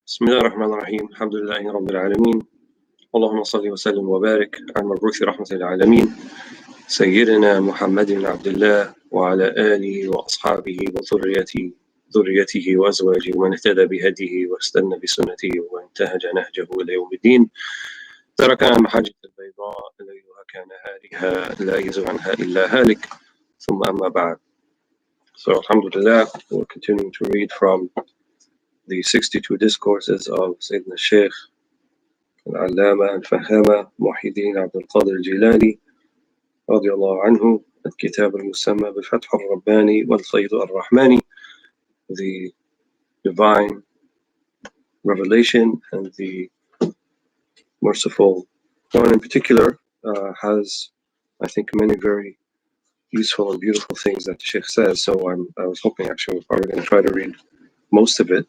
بسم الله الرحمن الرحيم الحمد لله رب العالمين اللهم صل وسلم وبارك على المبعوث رحمة للعالمين سيدنا محمد بن عبد الله وعلى آله وأصحابه وذريته وأزواجه ومن اهتدى بهديه واستنى بسنته وانتهج نهجه إلى يوم الدين تركنا محاجة البيضاء ليلها كنهارها لا يزغ عنها إلا هالك ثم أما بعد. So alhamdulillah, we're continuing to read from the 62 discourses of Sayyidina Shaykh al-Allama al-Fahama Muhyiddin Abd al-Qadir al-Jilani radiyallahu anhu, al-Kitab al-Musamma bil-Fath al-Rabbani wal-Qadir al-Rahmani, the divine revelation and the merciful one in particular has, I think, many very useful and beautiful things that the Shaykh says. So I was hoping actually we're probably going to try to read most of it,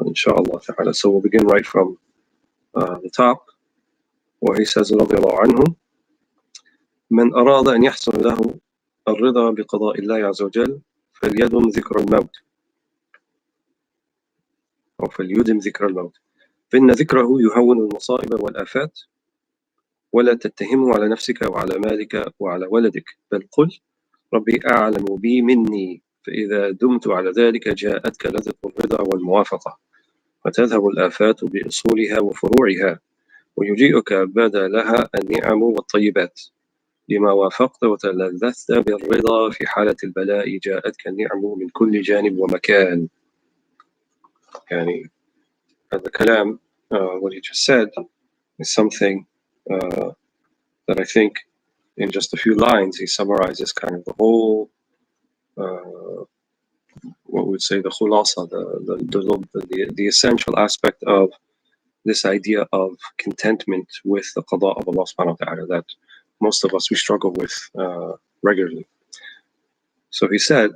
inshallah ta'ala. So we'll begin right from the top, where he says, رضي الله عنه: من أراد أن يحصل له الرضا بقضاء الله عز وجل فليدم ذكر الموت أو فليدم ذكر الموت فإن ذكره يهون المصائب والآفات ولا تتهمه على نفسك وعلى مالك وعلى ولدك بل قل ربي أعلم بي مني فإذا دمت على ذلك جاءتك لذة الرضا والموافقة وتذهب الآفات بأصولها وفروعها ويجيئك بدلها النعم والطيبات لما وافقت وتلذذت بالرضا في حالة البلاء جاءتك النعم من كل جانب ومكان. يعني هذا الكلام what he just said is something that I think in just a few lines he summarizes kind of the whole what we would say the khulasa, the essential aspect of this idea of contentment with the qada of Allah subhanahu wa ta'ala that most of us we struggle with regularly. So he said,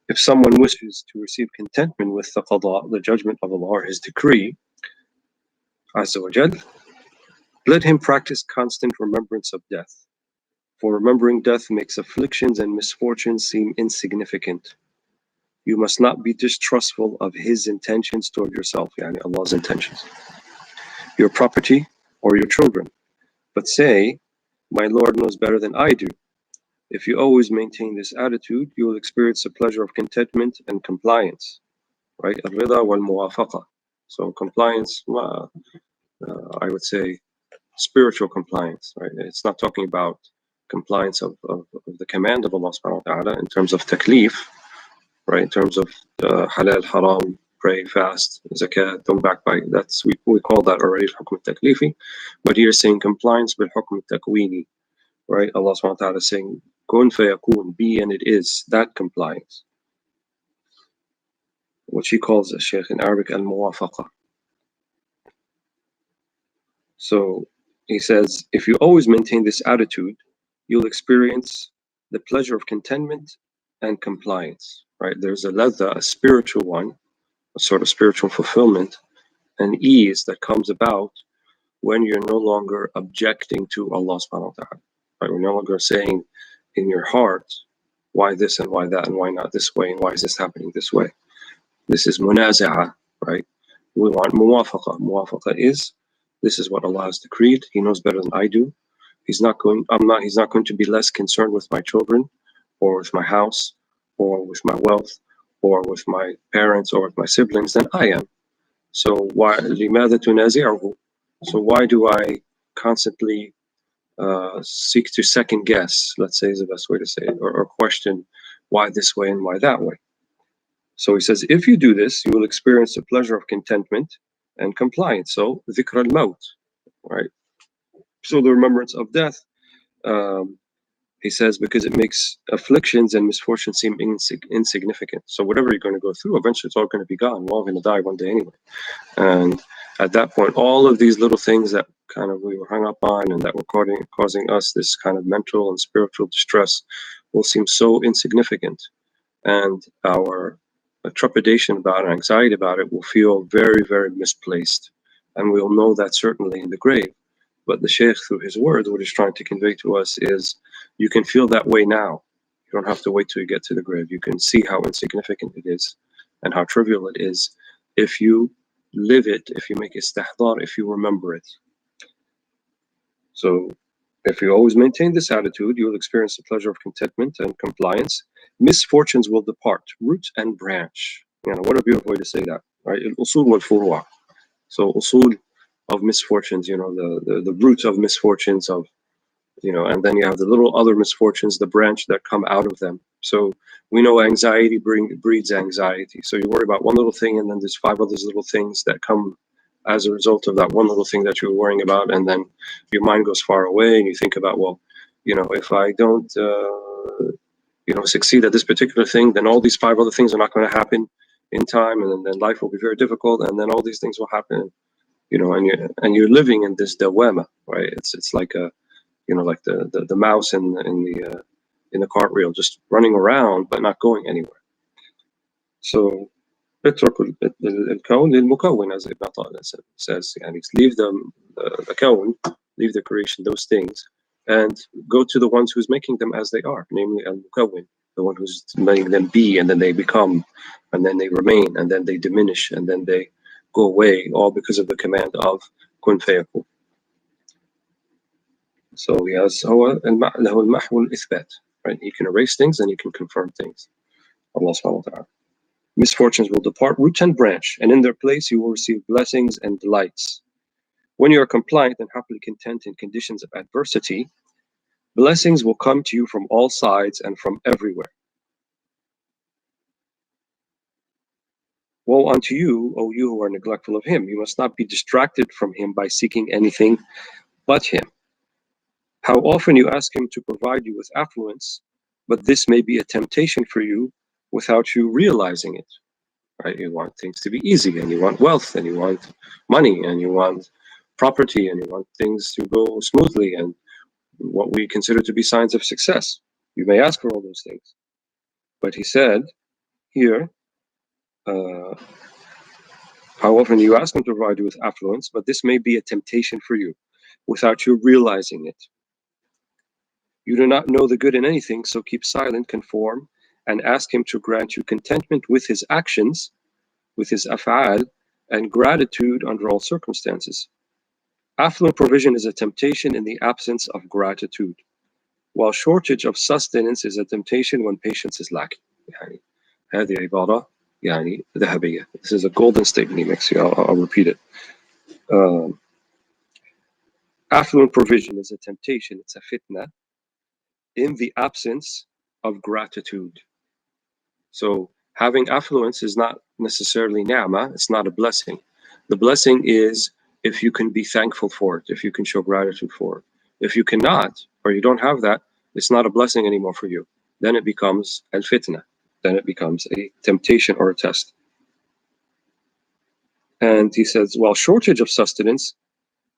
if someone wishes to receive contentment with the qada, the judgment of Allah or his decree, Azza wa Jal, let him practice constant remembrance of death. For remembering death makes afflictions and misfortunes seem insignificant. You must not be distrustful of his intentions toward yourself, yani Allah's intentions, your property, or your children, but say, my Lord knows better than I do. If you always maintain this attitude, you will experience the pleasure of contentment and compliance, right? Al-Rida wal-Muwafaqa. So compliance, I would say spiritual compliance, right? It's not talking about compliance of the command of Allah subhanahu wa ta'ala in terms of taklif, right? In terms of halal, haram, pray, fast, zakat, don't backbite. That's we call that already al-hukm al-taklifi. But here saying compliance with hukm al-takwini, right? Allah subhanahu wa ta'ala is saying kun fayakun, be and it is, that compliance, which he calls, as Shaykh in Arabic, al-muwafaqa. So he says, if you always maintain this attitude, you'll experience the pleasure of contentment and compliance, right? There's a ladha, a spiritual one, a sort of spiritual fulfillment and ease that comes about when you're no longer objecting to Allah subhanahu wa ta'ala, right? We're no longer saying in your heart, why this and why that and why not this way and why is this happening this way. This is munaza'a, right? We want muwafaqa. Muwafaqa is, this is what Allah has decreed. He knows better than I do. He's not going to be less concerned with my children or with my house or with my wealth or with my parents or with my siblings than I am. So why لماذا تنازعه? So why do I constantly seek to second guess, let's say is the best way to say it, or question why this way and why that way? So he says, if you do this, you will experience the pleasure of contentment and compliance. So dhikr al-maut, right? So the remembrance of death, he says, because it makes afflictions and misfortune seem insignificant. So whatever you're going to go through, eventually it's all going to be gone. We're all going to die one day anyway. And at that point, all of these little things that kind of we were hung up on and that were causing us this kind of mental and spiritual distress will seem so insignificant. And our trepidation about it, anxiety about it will feel very, very misplaced. And we'll know that certainly in the grave. But the Shaykh, through his words, what he's trying to convey to us is you can feel that way now. You don't have to wait till you get to the grave. You can see how insignificant it is and how trivial it is if you live it, if you make istihdar, if you remember it. So if you always maintain this attitude, you will experience the pleasure of contentment and compliance. Misfortunes will depart, root and branch. What a beautiful way to say that, right? Al-usul wal-furu'a. So usul of misfortunes, the root of misfortunes of, and then you have the little other misfortunes, the branch that come out of them. So we know anxiety breeds anxiety. So you worry about one little thing, and then there's 5 other little things that come as a result of that one little thing that you're worrying about, and then your mind goes far away, and you think about, well, if I don't, succeed at this particular thing, then all these 5 other things are not going to happen in time, and then life will be very difficult, and then all these things will happen, and you're living in this dawama, right? It's like a, like the mouse in the cartwheel, just running around but not going anywhere. So اترك الكون للمكون, as Ibn Ata'illah says, and leave the kawn, leave the creation, those things, and go to the ones who's making them as they are, namely al-mukawwin, the one who's letting them be, and then they become, and then they remain, and then they diminish, and then they go away, all because of the command of kun fayakun. So he has له المحو والإثبات, right? He can erase things and he can confirm things. Allah subhanahu wa ta'ala. Misfortunes will depart, root and branch, and in their place you will receive blessings and delights. When you are compliant and happily content in conditions of adversity, blessings will come to you from all sides and from everywhere. Woe unto you, O you who are neglectful of him. You must not be distracted from him by seeking anything but him. How often you ask him to provide you with affluence, but this may be a temptation for you without you realizing it. Right? You want things to be easy, and you want wealth, and you want money, and you want property, and you want things to go smoothly, and what we consider to be signs of success. You may ask for all those things. But he said here, how often you ask him to provide you with affluence, but this may be a temptation for you without you realizing it. You do not know the good in anything, so keep silent, conform, and ask him to grant you contentment with his actions, with his af'al, and gratitude under all circumstances. Affluent provision is a temptation in the absence of gratitude, while shortage of sustenance is a temptation when patience is lacking. هذه عبارة ذهبية. This is a golden statement he makes here. I'll repeat it. Affluent provision is a temptation, it's a fitna, in the absence of gratitude. So having affluence is not necessarily ni'mah, it's not a blessing. The blessing is if you can be thankful for it, if you can show gratitude for it. If you cannot, or you don't have that, it's not a blessing anymore for you. Then it becomes al-fitna. Then it becomes a temptation or a test. And he says, well, shortage of sustenance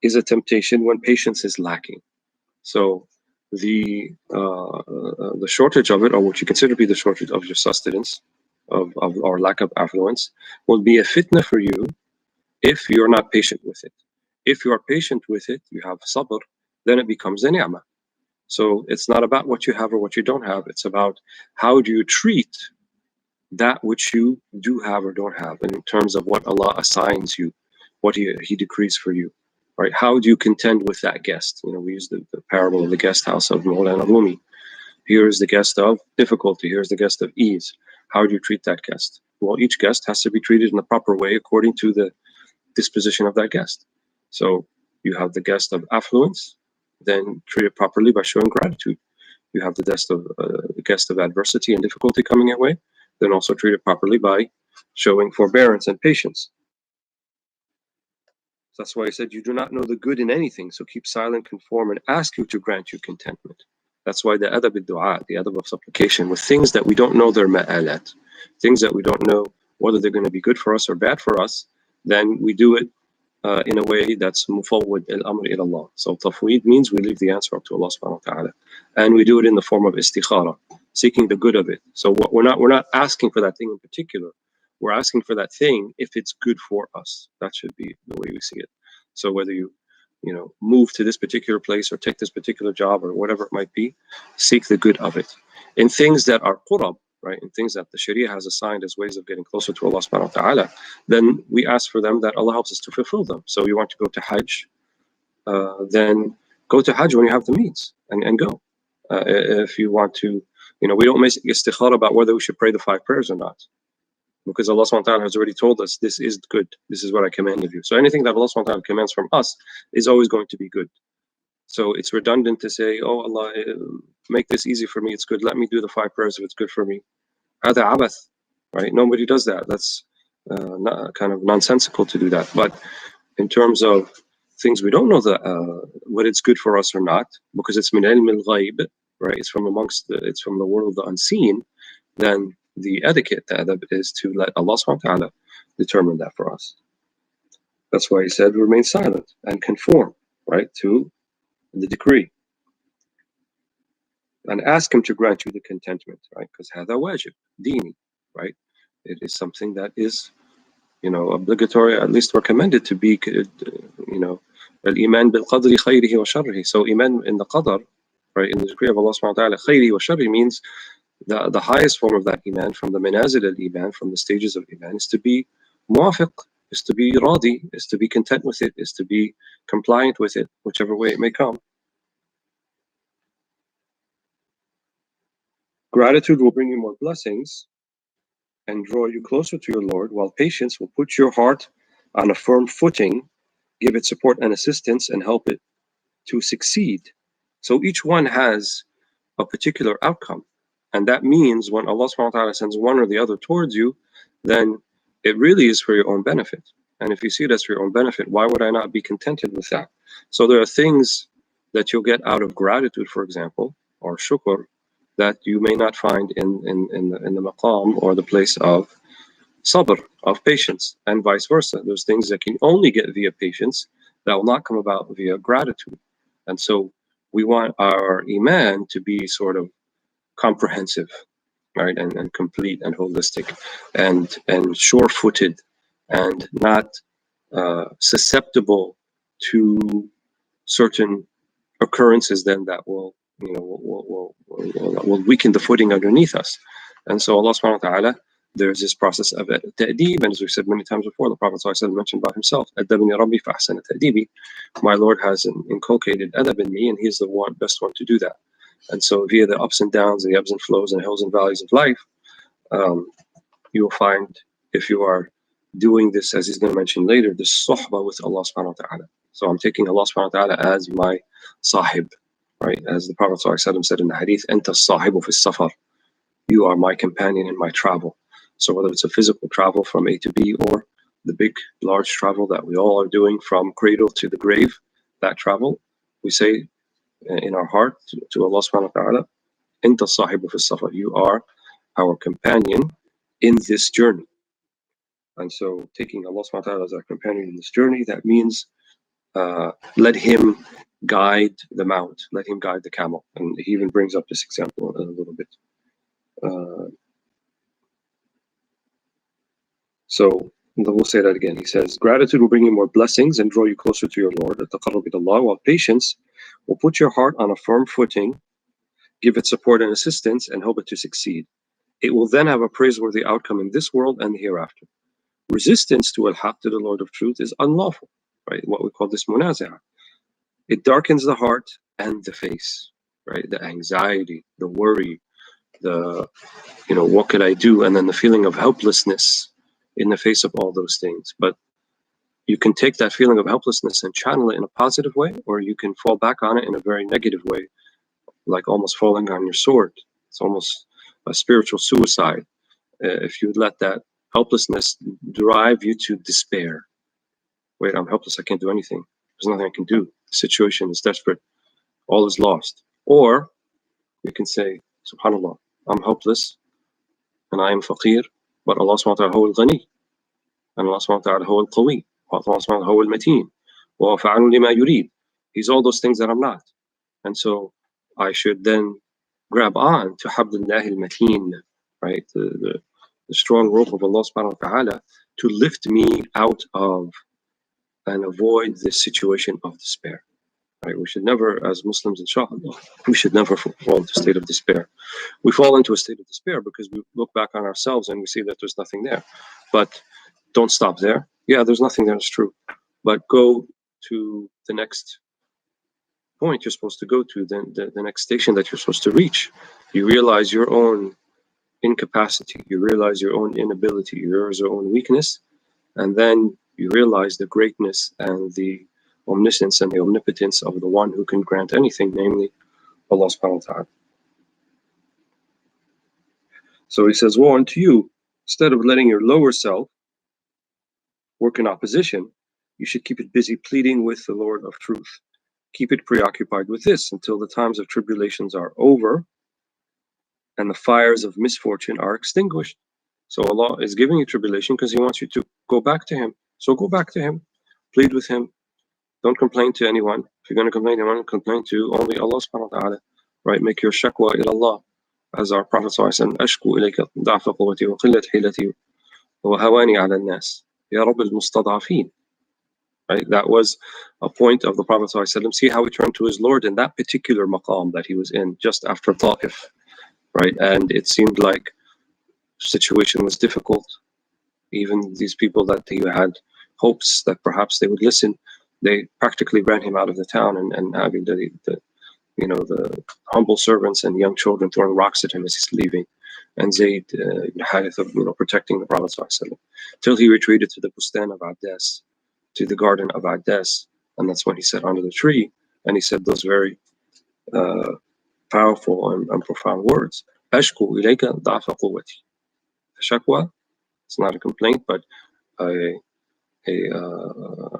is a temptation when patience is lacking. So the shortage of it, or what you consider to be the shortage of your sustenance, of or lack of affluence, will be a fitna for you if you're not patient with it. If you are patient with it, you have sabr, then it becomes a ni'mah. So it's not about what you have or what you don't have, it's about how do you treat that which you do have or don't have, in terms of what Allah assigns you, what He decrees for you. Right? How do you contend with that guest? We use the parable of the guest house of Mawlana Rumi. Here is the guest of difficulty, here's the guest of ease. How do you treat that guest? Well, each guest has to be treated in the proper way according to the disposition of that guest. So you have the guest of affluence, then treat it properly by showing gratitude. You have the guest of adversity and difficulty coming your way, then also treat it properly by showing forbearance and patience. That's why he said, you do not know the good in anything, so keep silent, conform, and ask you to grant you contentment. That's why the adab al-du'a, the adab of supplication, with things that we don't know their ma'alat, things that we don't know whether they're going to be good for us or bad for us, then we do it in a way that's mufawwid al-amr ila Allah. So tafweed means we leave the answer up to Allah subhanahu wa ta'ala. And we do it in the form of istikhara, seeking the good of it. So we're not asking for that thing in particular. We're asking for that thing if it's good for us. That should be the way we see it. So whether you move to this particular place or take this particular job or whatever it might be, seek the good of it. In things that are qurab, right, and things that the Sharia has assigned as ways of getting closer to Allah subhanahu wa ta'ala, then we ask for them that Allah helps us to fulfill them. So you want to go to Hajj, then go to Hajj when you have the means and go. If you want to, we don't make istikhara about whether we should pray the 5 prayers or not. Because Allah subhanahu wa ta'ala has already told us this is good. This is what I command of you. So anything that Allah subhanahu wa ta'ala commands from us is always going to be good. So it's redundant to say, oh Allah, make this easy for me, it's good. Let me do the 5 prayers if it's good for me. Hada abath, right? Nobody does that. That's not, kind of nonsensical to do that. But in terms of things we don't know what it's good for us or not, because it's min ilm al-ghayb, right? It's from the world of the unseen, then the etiquette, the adab, is to let Allah subhanahu wa ta'ala determine that for us. That's why he said remain silent and conform, right, to the decree. And ask him to grant you the contentment, right? Because hada wajib, dini, right? It is something that is, obligatory, at least recommended to be, al-iman bil-qadri khayrihi wa sharrihi. So iman in the qadr, right, in the decree of Allah subhanahu wa ta'ala, khayrihi wa sharrihi means the highest form of that iman, from the manazil al-iman, from the stages of iman, is to be muwafiq, is to be radi, is to be content with it, is to be compliant with it, whichever way it may come. Gratitude will bring you more blessings and draw you closer to your Lord, while patience will put your heart on a firm footing, give it support and assistance, and help it to succeed. So each one has a particular outcome. And that means when Allah subhanahu wa ta'ala sends one or the other towards you, then it really is for your own benefit. And if you see it as for your own benefit, why would I not be contented with that? So there are things that you'll get out of gratitude, for example, or shukr, that you may not find in the maqam or the place of sabr, of patience, and vice versa. There's things that can only get via patience that will not come about via gratitude. And so we want our iman to be sort of comprehensive, right, and complete and holistic and sure-footed and not susceptible to certain occurrences then that will weaken the footing underneath us. And so Allah subhanahu wa ta'ala, there's this process of ta'deeb, and as we've said many times before, the Prophet mentioned about himself, Adabani Rabbi fa ahsana ta'deebi. My Lord has inculcated adab in me, and he's the best one to do that. And so via the ups and downs and the ebbs and flows and hills and valleys of life, you will find, if you are doing this, as he's going to mention later, this suhbah with Allah subhanahu wa ta'ala. So I'm taking Allah subhanahu wa ta'ala as my sahib, right? As the Prophet said in the hadith, Anta sahibu fi safar. You are my companion in my travel. So whether it's a physical travel from A to B, or the big, large travel that we all are doing from cradle to the grave, that travel, we say in our heart to Allah subhanahu wa ta'ala, Anta sahibu fi safar. You are our companion in this journey. And so taking Allah subhanahu wa ta'ala as our companion in this journey, that means let him guide the mount, let him guide the camel. And he even brings up this example a little bit. So we'll say that again. He says, gratitude will bring you more blessings and draw you closer to your Lord, at-taqarrub ila Allah, while patience will put your heart on a firm footing, give it support and assistance, and help it to succeed. It will then have a praiseworthy outcome in this world and the hereafter. Resistance to al-haq, to the Lord of truth, is unlawful, right? What we call this munazi'ah. It darkens the heart and the face, right? The anxiety, the worry, the, what could I do? And then the feeling of helplessness in the face of all those things. But you can take that feeling of helplessness and channel it in a positive way, or you can fall back on it in a very negative way, like almost falling on your sword. It's almost a spiritual suicide if you let that helplessness drive you to despair. Wait, I'm helpless, I can't do anything. There's nothing I can do. The situation is desperate. All is lost. Or you can say, Subhanallah, I'm helpless and I am faqir, but Allah subhanahu wa ta'ala huwa al-ghani, and Allah subhanahu wa ta'ala huwa al-qawi, wa Allah subhanahu wa ta'ala huwa al-mateen, wa fa'alu lima yurid. He's all those things that I'm not. And so I should then grab on to habdullah al-mateen, right? The strong rope of Allah subhanahu wa ta'ala to lift me out of and avoid this situation of despair. Right? We should never, as Muslims, inshallah, we should never fall into a state of despair. We fall into a state of despair because we look back on ourselves and we see that there's nothing there. But don't stop there. Yeah, there's nothing there, it's true. But go to the next point you're supposed to go to, the next station that you're supposed to reach. You realize your own incapacity, you realize your own inability, you realize your own weakness, and then you realize the greatness and the omniscience and the omnipotence of the one who can grant anything, namely Allah subhanahu wa ta'ala. So he says, woe unto you, instead of letting your lower self work in opposition, you should keep it busy pleading with the Lord of truth. Keep it preoccupied with this until the times of tribulations are over and the fires of misfortune are extinguished. So Allah is giving you tribulation because He wants you to go back to Him. So go back to Him, plead with Him. Don't complain to anyone. If you're going to complain to anyone, complain to only Allah subhanahu wa ta'ala. Right? Make your shakwa ila Allah. As our Prophet sallallahu alayhi wa sallam, أشكو إليك ضعف قوتي وقلة حيلتي وهواني على الناس يا رب المستضعفين. Right? That was a point of the Prophet sallallahu alayhi wa sallam. See how he turned to his Lord in that particular maqam that he was in just after Ta'if. Right? And it seemed like the situation was difficult. Even these people that he had hopes that perhaps they would listen, they practically ran him out of the town and having the humble servants and young children throwing rocks at him as he's leaving, and Zayd Haritha, protecting the Prophet ﷺ, till he retreated to the Bustan of Abdas, to the garden of Abdas, and that's when he sat under the tree and he said those very powerful and profound words. Ashku ilayka da'fa quwwati. Shakwa, it's not a complaint, but a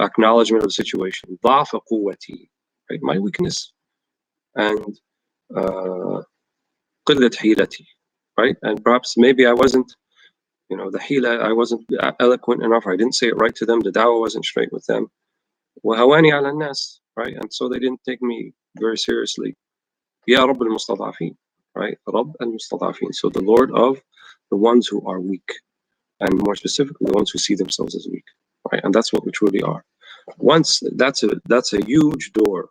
acknowledgement of the situation. Da'fa quwwati, right? My weakness and qillat hilati, right? And perhaps maybe I wasn't, the hila, I wasn't eloquent enough. I didn't say it right to them. The dawah wasn't straight with them. وهواني على الناس, right? And so they didn't take me very seriously. Ya Rabb al-Mustadafin, right? Rabb al-Mustadafin. So the Lord of the ones who are weak, and more specifically, the ones who see themselves as weak, right? And that's what we truly are. Once that's a huge door.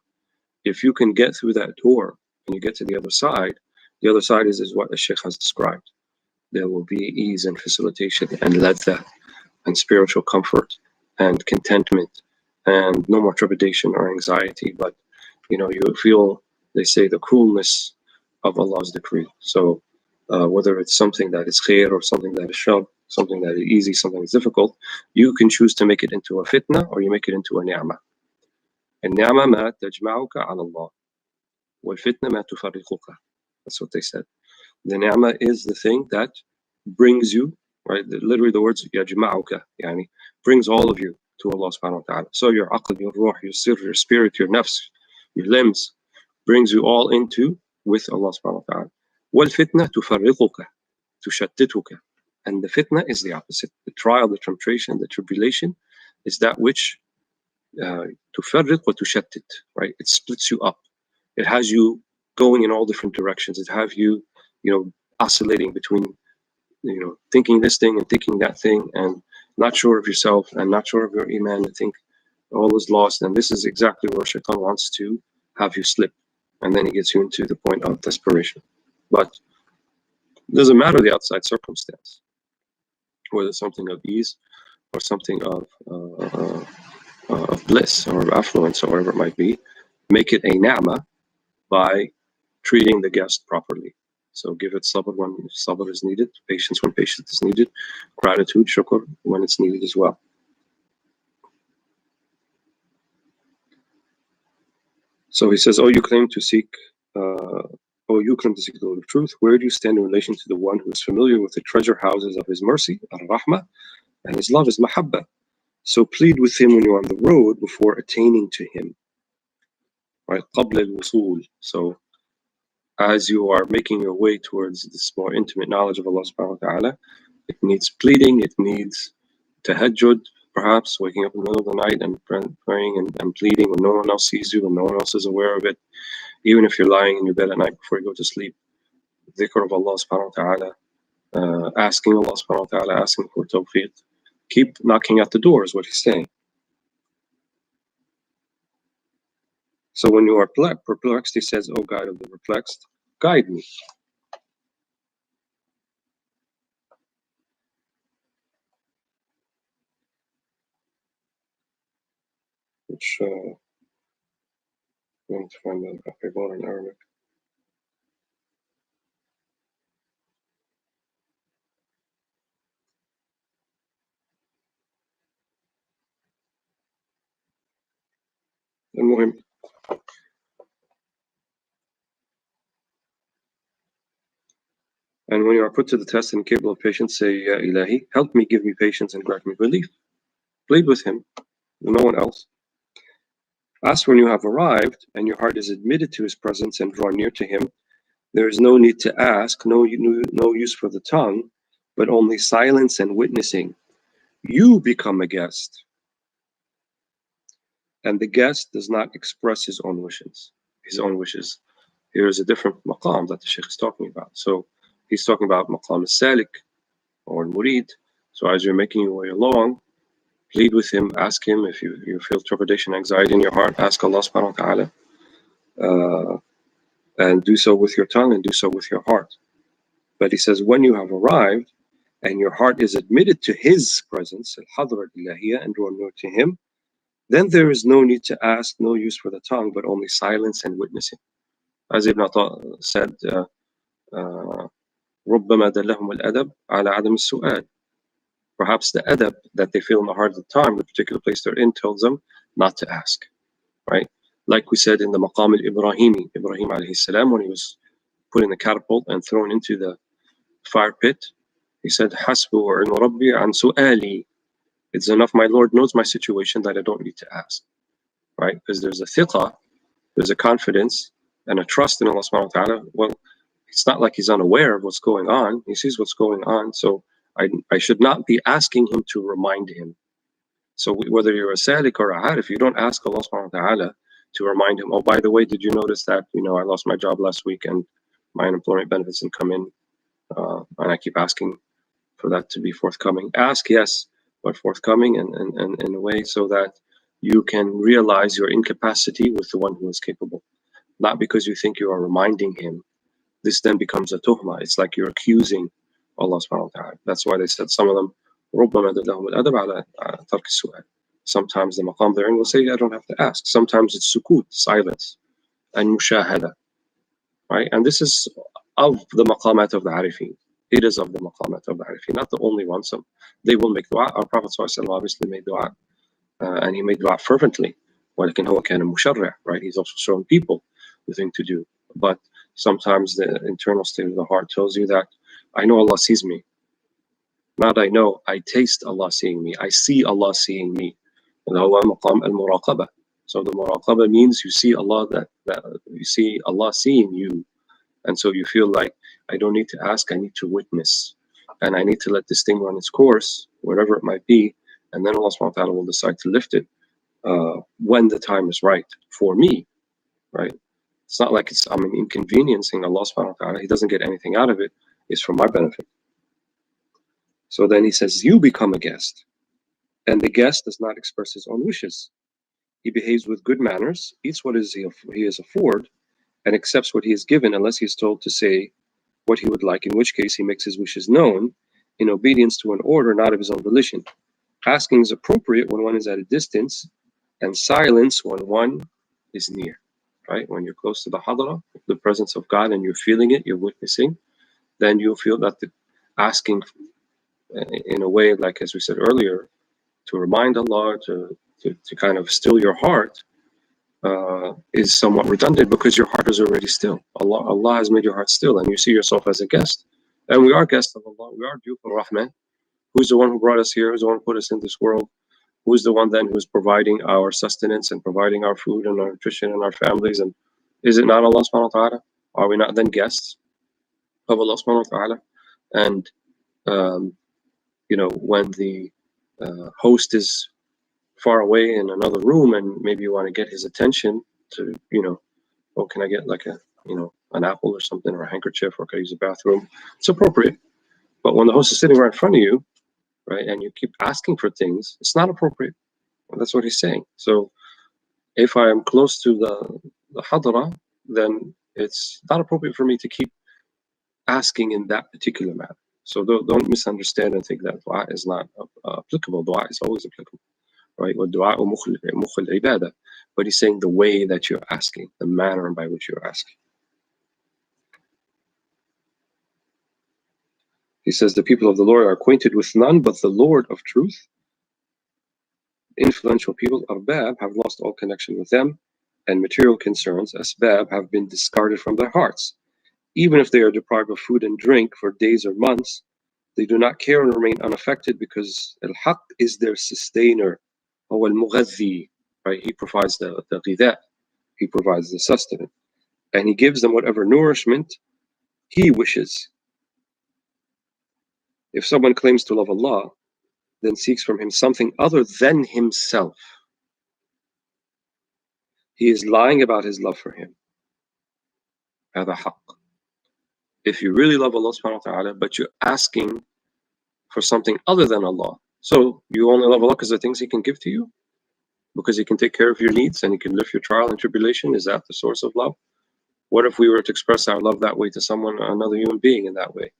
If you can get through that door and you get to the other side is what the Shaykh has described. There will be ease and facilitation and ladha and spiritual comfort and contentment and no more trepidation or anxiety, but you feel, they say, the coolness of Allah's decree. So whether it's something that is khair or something that is shar, something that is easy, something that's difficult, you can choose to make it into a fitna or you make it into a ni'mah. النعمة ما تجمعك على الله والفتنة ما تفرقك. That's what they said. The ni'mah is the thing that brings you, right? Literally the words يجمعك, يعني brings all of you to Allah subhanahu wa ta'ala. So your aql, your ruh, your sir, your spirit, your nafs, your limbs, brings you all into with Allah subhanahu wa ta'ala. والفتنة تفرقك تشتتك. And the fitna is the opposite. The trial, the temptation, the tribulation is that which تفرق وتشتت, right? It splits you up. It has you going in all different directions. It have you, oscillating between, thinking this thing and thinking that thing, and not sure of yourself and not sure of your iman, and think all is lost. And this is exactly where Shaitan wants to have you slip, and then he gets you into the point of desperation. But it doesn't matter the outside circumstance, whether something of ease or something of bliss or of affluence or whatever it might be. Make it a ni'mah by treating the guest properly. So give it sabr when sabr is needed, patience when patience is needed, gratitude, shukr when it's needed as well. So he says, you claim to seek the Lord of truth. Where do you stand in relation to the one who is familiar with the treasure houses of his mercy, al-Rahmah, and his love is mahabba? So plead with him when you're on the road before attaining to him. Right? قبل الوصول. So as you are making your way towards this more intimate knowledge of Allah subhanahu wa ta'ala, it needs pleading, it needs tahajjud, perhaps waking up in the middle of the night and praying and pleading when no one else sees you and no one else is aware of it. Even if you're lying in your bed at night before you go to sleep, dhikr of Allah subhanahu wa ta'ala, asking Allah subhanahu wa ta'ala, asking for tawfiq. Keep knocking at the door is what he's saying. So when you are perplexed, he says, "O guide of the perplexed, guide me." Which I'm going to find the Al-Rabbani in Arabic. المهم, and when you are put to the test and capable of patience, say, Ya Ilahi, help me, give me patience, and grant me relief. Plead with him, no one else. Ask when you have arrived and your heart is admitted to his presence and draw near to him. There is no need to ask, no use for the tongue, but only silence and witnessing. You become a guest, and the guest does not express his own wishes. Here is a different maqam that the Shaykh is talking about. So he's talking about maqam al-salik or al-murid. So as you're making your way along, plead with him, ask him if you feel trepidation, anxiety in your heart, ask Allah subhanahu wa ta'ala, and do so with your tongue and do so with your heart. But he says, when you have arrived and your heart is admitted to his presence, al-hadra al-ilahiyya, and draw near to him, then there is no need to ask, no use for the tongue, but only silence and witnessing. As Ibn Atta said, ربما دلهم الأدب على عدم السؤال. Perhaps the adab that they feel in the heart at the time, the particular place they're in, tells them not to ask, right? Like we said in the Maqam al-Ibrahimi, Ibrahim alayhi salam, when he was put in the catapult and thrown into the fire pit, he said, Hasbu wa Rabbi an su'ali. It's enough, my Lord knows my situation, that I don't need to ask, right? Because there's a thiqah, there's a confidence and a trust in Allah subhanahu wa ta'ala. Well, it's not like he's unaware of what's going on. He sees what's going on. So I should not be asking him to remind him. So whether you're a salik or a arif, you don't ask Allah subhanahu wa ta'ala to remind him, oh, by the way, did you notice that, I lost my job last week and my unemployment benefits didn't come in, and I keep asking for that to be forthcoming. Ask, yes, but forthcoming and in a way so that you can realize your incapacity with the one who is capable. Not because you think you are reminding him. This then becomes a tuhma. It's like you're accusing Allah subhanahu wa ta'ala. That's why they said some of them, رُبَّمَا دَلَّهُمُ الْأَدَبَ عَلَى تَرْكِ السُّؤَالِ. Sometimes the maqam therein will say, I don't have to ask. Sometimes it's sukut, silence, and mushahada, right? And this is of the maqamat of the arifin. It is of the maqamat of the arifin, not the only one. Some they will make dua. Our Prophet ﷺ obviously made dua, and he made dua fervently. وَلَكِنْ هُوَ كَانَ مُشَرِّعًا, right? He's also showing people the thing to do. But sometimes the internal state of the heart tells you that I know Allah sees me. Not I know, I taste Allah seeing me. I see Allah seeing me. So the muraqabah means you see Allah, that you see Allah seeing you. And so you feel like I don't need to ask, I need to witness. And I need to let this thing run its course, whatever it might be. And then Allah subhanahu wa ta'ala will decide to lift it when the time is right for me, right? It's not like I'm inconveniencing Allah subhanahu wa ta'ala. He doesn't get anything out of it. It's for my benefit. So then he says, you become a guest. And the guest does not express his own wishes. He behaves with good manners, eats what he is afforded, and accepts what he is given unless he is told to say what he would like, in which case he makes his wishes known in obedience to an order, not of his own volition. Asking is appropriate when one is at a distance, and silence when one is near. Right? When you're close to the hadra, the presence of God, and you're feeling it, you're witnessing, then you'll feel that the asking in a way, like as we said earlier, to remind Allah, to kind of still your heart, is somewhat redundant because your heart is already still. Allah has made your heart still, and you see yourself as a guest. And we are guests of Allah. We are due for Rahman. Who's the one who brought us here? Who's the one who put us in this world? Who's the one then who's providing our sustenance and providing our food and our nutrition and our families? And is it not Allah subhanahu wa ta'ala? Are we not then guests of Allah subhanahu wa ta'ala? And, when the host is far away in another room and maybe you want to get his attention to, oh, can I get like an apple or something, or a handkerchief, or can I use a bathroom? It's appropriate. But when the host is sitting right in front of you, right, and you keep asking for things, it's not appropriate. And that's what he's saying. So If I am close to the hadra, then it's not appropriate for me to keep asking in that particular manner. So don't misunderstand and think that dua is not applicable. Dua is always applicable, right? وَالدُّعَاءُ مُخُ الْعِبَادَةِ. But he's saying the way that you're asking, the manner by which you're asking. He says the people of the Lord are acquainted with none but the Lord of truth. Influential people, arbab, have lost all connection with them, and material concerns, asbab, have been discarded from their hearts. Even if they are deprived of food and drink for days or months, they do not care and remain unaffected because al-haq is their sustainer, or al-mughadhi, right? He provides the ghidha, he provides the sustenance, and he gives them whatever nourishment he wishes. If someone claims to love Allah, then seeks from him something other than himself, he is lying about his love for him. هذا حق. If you really love Allah subhanahu wa ta'ala, but you're asking for something other than Allah, so you only love Allah because of things He can give to you? Because He can take care of your needs and He can lift your trial and tribulation? Is that the source of love? What if we were to express our love that way to someone, another human being, in that way?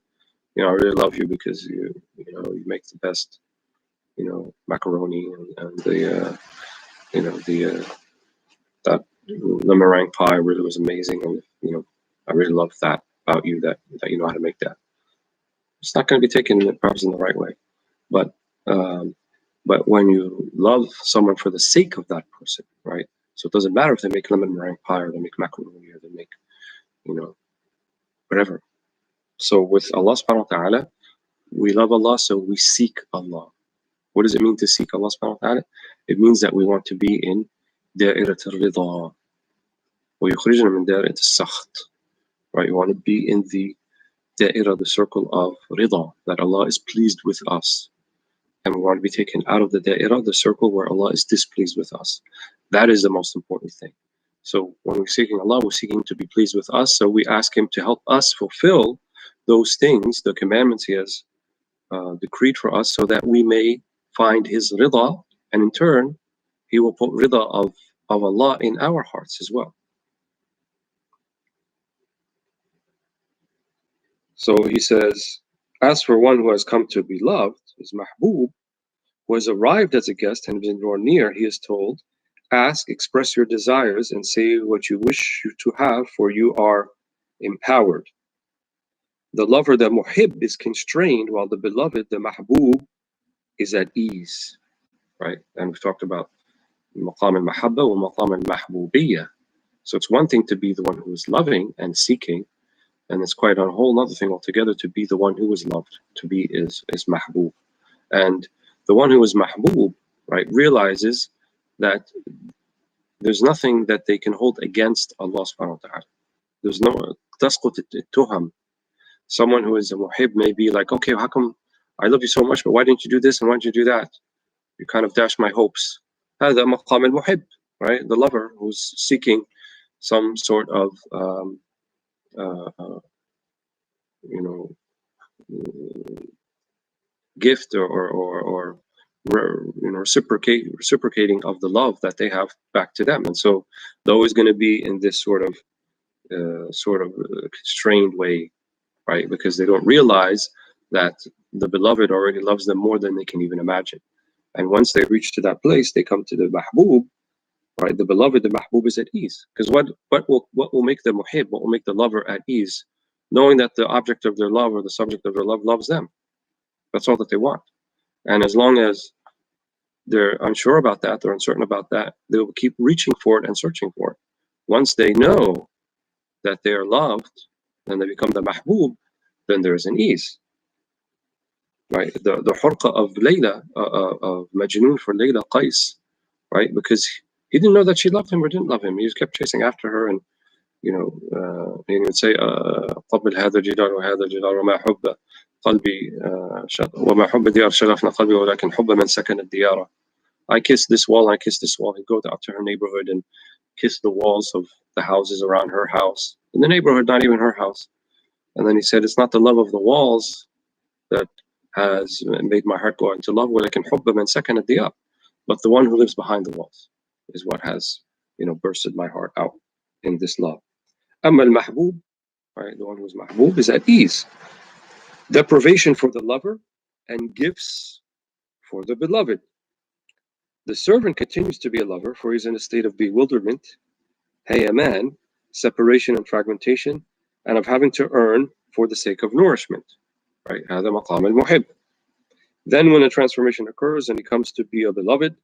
I really love you because you make the best, macaroni and the that the meringue pie really was amazing, and I really love that about you, that you know how to make that. It's not going to be taken perhaps in the right way, but when you love someone for the sake of that person, right? So it doesn't matter if they make lemon meringue pie or they make macaroni or they make, whatever. So with Allah subhanahu wa ta'ala, we love Allah, so we seek Allah. What does it mean to seek Allah subhanahu wa ta'ala? It means that we want to be in da'irat al-rida, ويخرجنا من دائرة السخط, right? You want to be in the da'irah, the circle of rida, that Allah is pleased with us. And we want to be taken out of the da'irah, the circle where Allah is displeased with us. That is the most important thing. So when we're seeking Allah, we're seeking to be pleased with us. So we ask Him to help us fulfill those things, the commandments He has decreed for us, so that we may find His rida, and in turn, He will put rida of Allah in our hearts as well. So he says, as for one who has come to be loved, is mahbub, who has arrived as a guest and been drawn near, he is told, ask, express your desires, and say what you wish you to have, for you are empowered. The lover, the muhib, is constrained, while the beloved, the mahbub, is at ease. Right? And we've talked about maqam al-mahabba wa maqam al-mahbubiyya. So it's one thing to be the one who is loving and seeking, and it's quite a whole other thing altogether to be the one who is loved, to be is mahbub. And the one who is mahbub, right, realizes that there's nothing that they can hold against Allah subhanahu wa ta'ala. There's no tasqut tuham. Someone who is a muhib may be like, okay, how come I love you so much, but why didn't you do this and why didn't you do that? You kind of dash my hopes. هذا مقام المحب, right? The lover who's seeking some sort of gift or reciprocating of the love that they have back to them. And so they're always going to be in this sort of constrained way, right? Because they don't realize that the beloved already loves them more than they can even imagine. And once they reach to that place, they come to the mahbub, right? The beloved, the mahbub, is at ease. Because what will make the muhib, what will make the lover at ease? Knowing that the object of their love or the subject of their love loves them. That's all that they want. And as long as they're unsure about that, they're uncertain about that, they will keep reaching for it and searching for it. Once they know that they are loved and they become the mahbub, then there is an ease. Right? The hurqa of Layla, of Majnoon for Layla Qais, right? Because he didn't know that she loved him or didn't love him. He just kept chasing after her, and he would say, قبل هذا الجدار وهذا الجدار وما حب قلبي وما حب ديار شغفنا قلبي ولكن حب من سكن الديار. I kissed this wall, I kissed this wall. He'd go out to her neighborhood and kiss the walls of the houses around her house. In the neighborhood, not even her house. And then he said, it's not the love of the walls that has made my heart go into love, ولكن حب من سكن الديار. But the one who lives behind the walls is what has bursted my heart out in this love. أما المحبوب, right, the one who's mahbub is at ease. Deprivation for the lover and gifts for the beloved. The servant continues to be a lover, for he's in a state of bewilderment, hayaman, separation and fragmentation, and of having to earn for the sake of nourishment. Right? هذا مقام المحب. Then when a transformation occurs and he comes to be a beloved,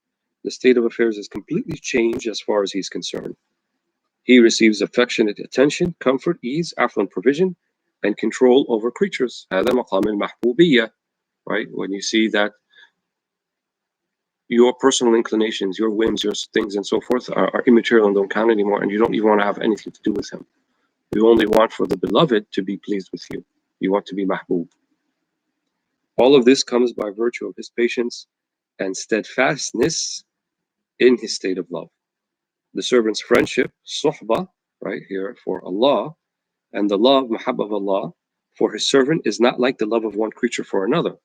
the state of affairs is completely changed as far as he's concerned. He receives affectionate attention, comfort, ease, affluent provision, and control over creatures. هذا مقام المحبوبية. Right? When you see that your personal inclinations, your whims, your things, and so forth are immaterial and don't count anymore, and you don't even want to have anything to do with him. You only want for the beloved to be pleased with you. You want to be mahbub. All of this comes by virtue of his patience and steadfastness in his state of love. The servant's friendship, suhbah, right here for Allah, and the love, mahabbah of Allah, for his servant is not like the love of one creature for another.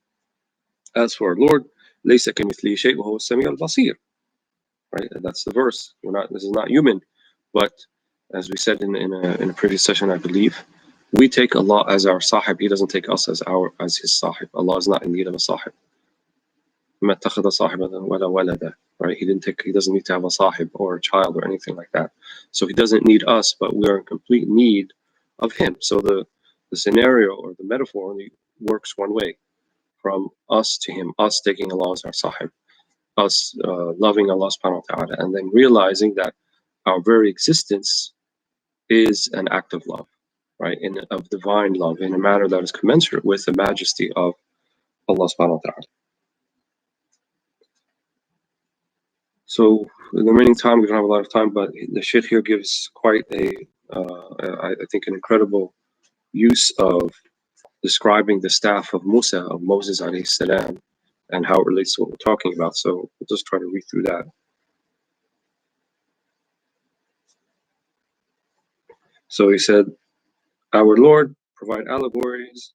As for our Lord, لَيْسَ كَمِثْلِهِ شَيْءٌ وَهُوَ السَّمِيعُ الْبَصِيرُ. Right, that's the verse. This is not human, but as we said in a previous session, I believe, we take Allah as our sahib. He doesn't take us as his sahib. Allah is not in need of a sahib. مَا اتَّخَذَ صَاحِبًا وَلَا وَلَدًا. Right? He doesn't need to have a sahib or a child or anything like that. So he doesn't need us, but we are in complete need of him. So the scenario or the metaphor only works one way, from us to him, us taking Allah as our sahib, us loving Allah subhanahu wa ta'ala, and then realizing that our very existence is an act of love, right? Of divine love in a manner that is commensurate with the majesty of Allah subhanahu wa ta'ala. So in the remaining time, we don't have a lot of time, but the Shaykh here gives quite I think an incredible use of describing the staff of Musa, of Moses alayhi salam, and how it relates to what we're talking about. So we'll just try to read through that. So he said, our Lord, provide allegories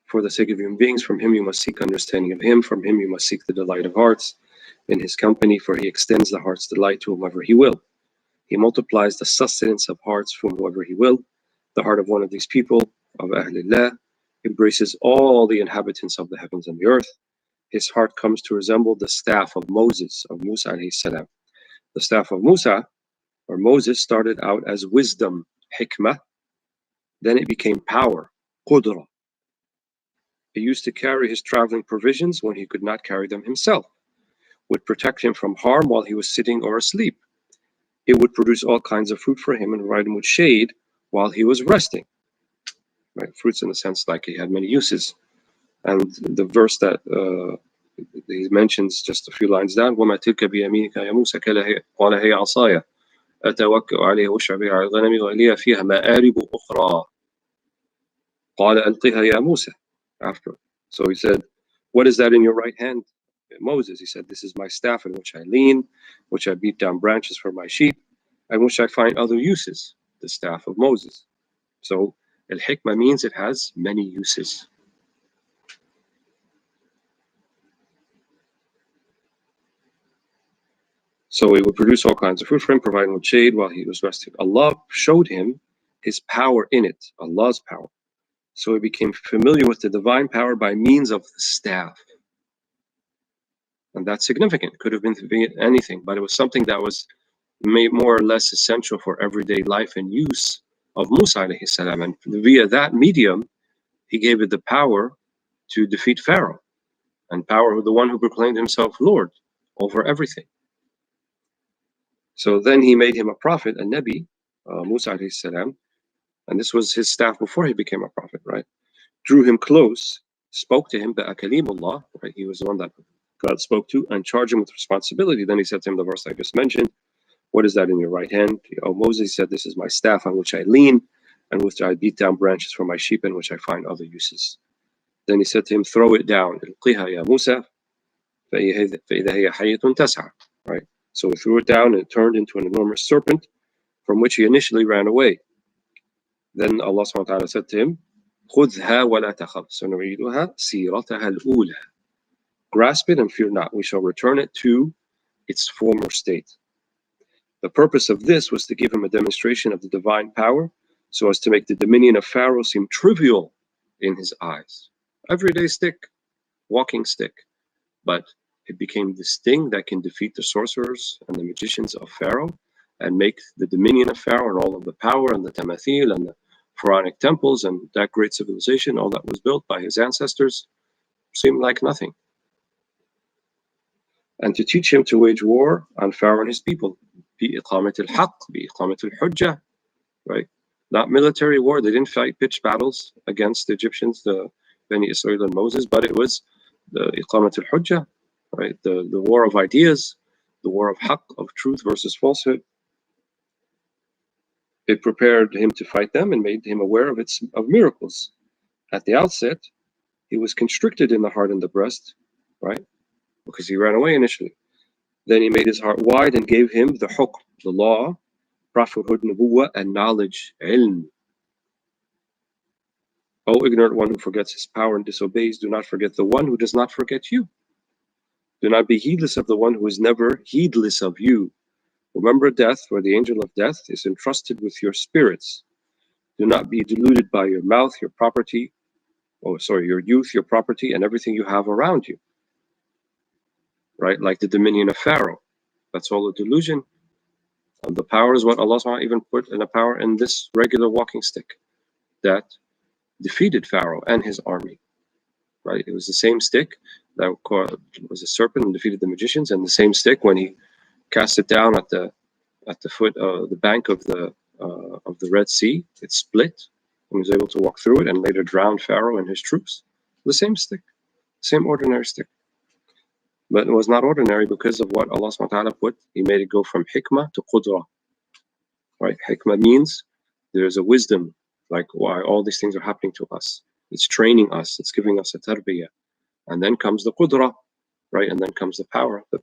for the sake of human beings. From him you must seek understanding of him. From him you must seek the delight of hearts in his company, for he extends the heart's delight to whomever he will. He multiplies the sustenance of hearts from whoever he will. The heart of one of these people, of Ahlillah, embraces all the inhabitants of the heavens and the earth. His heart comes to resemble the staff of Moses, of Musa alayhi salam. The staff of Musa, or Moses, started out as wisdom, hikmah. Then it became power, qudra. He used to carry his traveling provisions when he could not carry them himself, would protect him from harm while he was sitting or asleep. It would produce all kinds of fruit for him and provide him with shade while he was resting. Right? Fruits in the sense like he had many uses. And the verse that he mentions just a few lines down, وَمَا تِلْكَ بِيَمِينِكَ يَا مُوسَى قَالَ هِيَ عَصَايَ أَتَوَكَّأُ عَلَيْهَا وَأُشْعِلُ بِهَا عَلَى الْغَنَمِ وَلِيَ فِيهَا مَآرِبُ أُخْرَى قَالَ أَلْقِهَا يَا مُوسَى. After. So he said, what is that in your right hand, Moses? He said, this is my staff in which I lean, which I beat down branches for my sheep, and which I find other uses, the staff of Moses. So al-hikmah means it has many uses. So it would produce all kinds of fruit for him, providing with shade while he was resting. Allah showed him his power in it, Allah's power. So he became familiar with the divine power by means of the staff. And that's significant. It could have been anything, but it was something that was made more or less essential for everyday life and use of Musa alayhi salam. And via that medium, he gave it the power to defeat Pharaoh, and power of the one who proclaimed himself Lord over everything. So then he made him a prophet, a Nabi, Musa alayhi salam, and this was his staff before he became a prophet, right? Drew him close, spoke to him, Kalimullah, right? He was the one that God spoke to, and charged him with responsibility. Then he said to him the verse I just mentioned, what is that in your right hand? Oh, Moses said, this is my staff on which I lean, and which I beat down branches for my sheep, in which I find other uses. Then he said to him, throw it down. Right? So he threw it down, and it turned into an enormous serpent, from which he initially ran away. Then Allah subhanahu wa ta'ala said to him, خُذْهَا وَلَا تَخَفْ سَنُعِيدُهَا سِيرَتَهَا الْأُولَى. Grasp it and fear not, we shall return it to its former state. The purpose of this was to give him a demonstration of the divine power, so as to make the dominion of Pharaoh seem trivial in his eyes. Everyday stick, walking stick. But it became this thing that can defeat the sorcerers and the magicians of Pharaoh and make the dominion of Pharaoh and all of the power and the tamathil and the pharaonic temples and that great civilization, all that was built by his ancestors, seemed like nothing. And to teach him to wage war on Pharaoh and his people, بإقامة الحق, بإقامة الحجة, right? Not military war. They didn't fight pitched battles against the Egyptians, the Bani Israel and Moses, but it was the إقامة الحجة, right? The war of ideas, the war of haqq, of truth versus falsehood. It prepared him to fight them and made him aware of miracles. At the outset, he was constricted in the heart and the breast, right? Because he ran away initially. Then he made his heart wide and gave him the hukm, the law, prophethood, nubuwwah, and knowledge, ilm. O ignorant one who forgets his power and disobeys, do not forget the one who does not forget you. Do not be heedless of the one who is never heedless of you. Remember death, where the angel of death is entrusted with your spirits. Do not be deluded by your mouth, your property, your youth, your property, and everything you have around you. Right? Like the dominion of Pharaoh. That's all a delusion. The power is what Allah SWT even put in a power in this regular walking stick that defeated Pharaoh and his army. Right? It was the same stick that was a serpent and defeated the magicians, and the same stick when he cast it down at the foot of the bank of the Red Sea, it split and was able to walk through it and later drowned Pharaoh and his troops. The same stick, same ordinary stick. But it was not ordinary because of what Allah SWT put. He made it go from hikmah to qudra. Right? Hikmah means there's a wisdom, like why all these things are happening to us. It's training us, it's giving us a tarbiyah. And then comes the qudra, right? And then comes the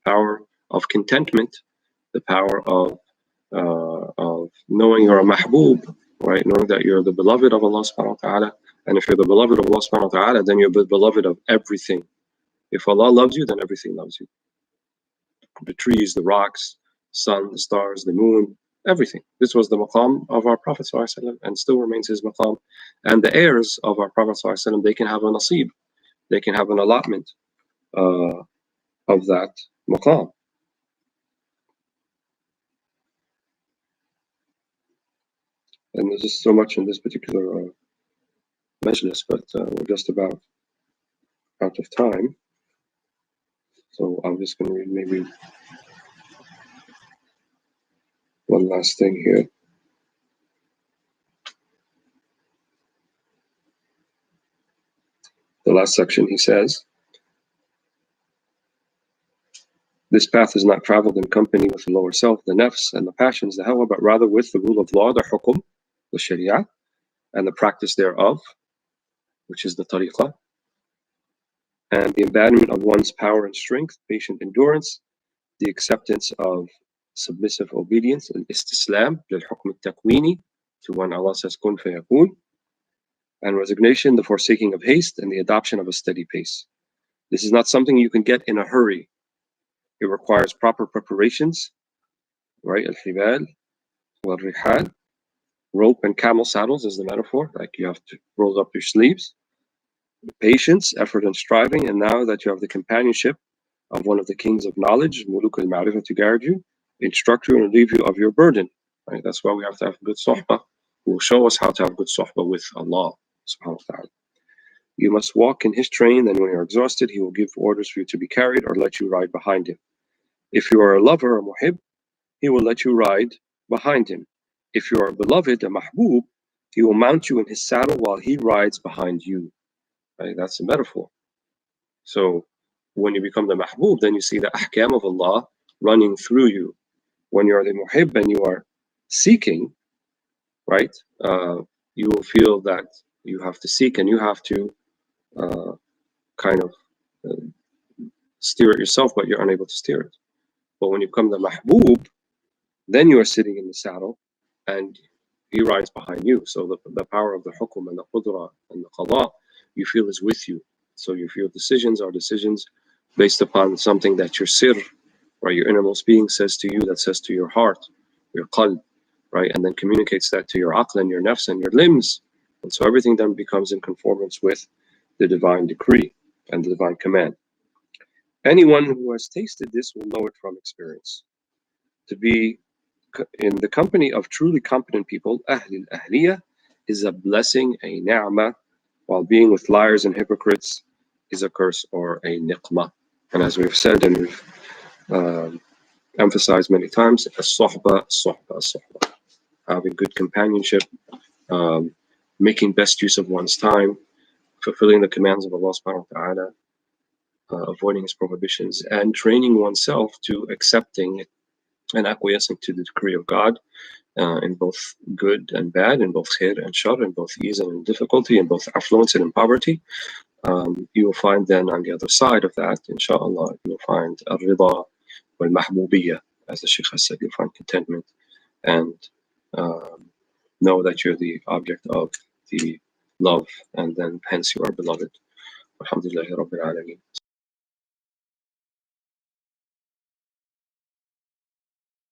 power of contentment, the power of knowing you're a mahbub, right? Knowing that you're the beloved of Allah subhanahu wa ta'ala. And if you're the beloved of Allah subhanahu wa ta'ala, then you're the beloved of everything. If Allah loves you, then everything loves you. The trees, the rocks, sun, the stars, the moon, everything. This was the maqam of our Prophet ﷺ and still remains his maqam. And the heirs of our Prophet ﷺ, they can have a nasib. They can have an allotment of that maqam. And there's just so much in this particular majlis, but we're just about out of time. So I'm just going to read maybe one last thing here. The last section, he says, this path is not traveled in company with the lower self, the nafs, and the passions, the hawa, but rather with the rule of law, the hukum, the sharia, and the practice thereof, which is the tariqah, and the embodiment of one's power and strength, patient endurance, the acceptance of submissive obedience, al-istislam, lil-hukm al-takwini, to when Allah says kun fayakun, and resignation, the forsaking of haste, and the adoption of a steady pace. This is not something you can get in a hurry. It requires proper preparations, right? Al-hibal, wal-rihal, rope and camel saddles is the metaphor, like you have to roll up your sleeves. Patience, effort and striving, and now that you have the companionship of one of the kings of knowledge, muluk al-ma'rifah, to guide you, instruct you and relieve you of your burden. Right? That's why we have to have good sohbah, who will show us how to have good sohbah with Allah subhanahu wa ta'ala. You must walk in his train, then when you're exhausted, he will give orders for you to be carried or let you ride behind him. If you are a lover, a muhib, he will let you ride behind him. If you are a beloved, a mahbub, he will mount you in his saddle while he rides behind you. Right? That's a metaphor. So when you become the mahbub, then you see the ahkam of Allah running through you. When you're the muhib and you are seeking, right, you will feel that you have to seek and you have to kind of steer it yourself, but you're unable to steer it. But when you become the mahbub, then you are sitting in the saddle and he rides behind you. So the power of the hukum and the qudra and the qada, you feel is with you. So you feel decisions are decisions based upon something that your sir, or your innermost being says to you, that says to your heart. your qalb, right? And then communicates that to your aql and your nafs and your limbs. And so everything then becomes in conformance with the divine decree and the divine command. Anyone who has tasted this will know it from experience. To be in the company of truly competent people, Ahlul Ahliyah, is a blessing, a ni'mah, while being with liars and hypocrites is a curse or a niqmah. And as we've said and we've emphasized many times, as-sohbah, as-sohbah, as-sohbah. Having good companionship, making best use of one's time, fulfilling the commands of Allah subhanahu wa ta'ala, avoiding his prohibitions, and training oneself to accepting and acquiescing to the decree of God in both good and bad, in both khair and shar, in both ease and in difficulty, in both affluence and in poverty. You will find then on the other side of that, inshallah, you'll find al-rida wal-mahbubiyya, as the Shaykh has said, you'll find contentment and know that you're the object of the love, and then hence you are beloved. Alhamdulillah Rabbil Alameen.